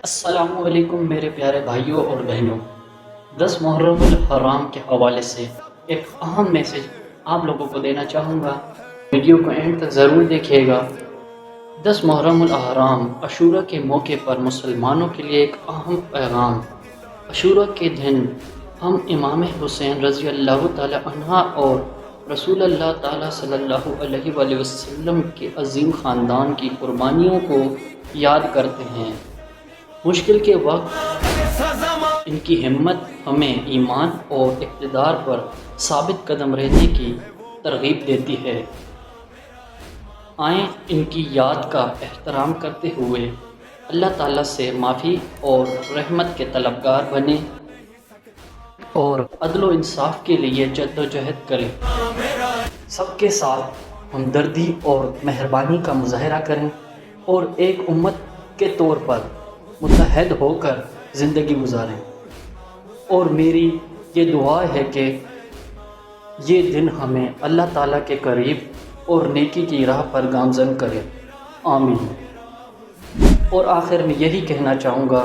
السلام علیکم میرے پیارے بھائیوں اور بہنوں، 10 محرم الحرام کے حوالے سے ایک اہم میسج آپ لوگوں کو دینا چاہوں گا۔ ویڈیو کو اینڈ تک ضرور دیکھیے گا۔ 10 محرم الحرام عاشورہ کے موقع پر مسلمانوں کے لیے ایک اہم پیغام۔ عاشورہ کے دن ہم امام حسین رضی اللہ تعالی عنہ اور رسول اللہ تعالی صلی اللہ علیہ وآلہ وسلم کے عظیم خاندان کی قربانیوں کو یاد کرتے ہیں۔ مشکل کے وقت ان کی ہمت ہمیں ایمان اور اقتدار پر ثابت قدم رہنے کی ترغیب دیتی ہے۔ آئیں ان کی یاد کا احترام کرتے ہوئے اللہ تعالیٰ سے معافی اور رحمت کے طلبگار بنیں اور عدل و انصاف کے لیے جد و جہد کریں۔ سب کے ساتھ ہمدردی اور مہربانی کا مظاہرہ کریں اور ایک امت کے طور پر متحد ہو کر زندگی گزاریں۔ اور میری یہ دعا ہے کہ یہ دن ہمیں اللہ تعالیٰ کے قریب اور نیکی کی راہ پر گامزن کرے، آمین۔ اور آخر میں یہی کہنا چاہوں گا،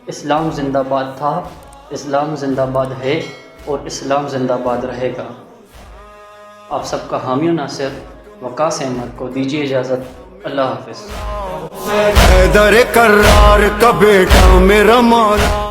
اسلام زندہ باد تھا، اسلام زندہ باد ہے اور اسلام زندہ باد رہے گا۔ آپ سب کا حامی و ناصر وقاص احمد کو دیجیے اجازت۔ اللہ حافظ۔ حیدر کرار کا بیٹا میرا مولا۔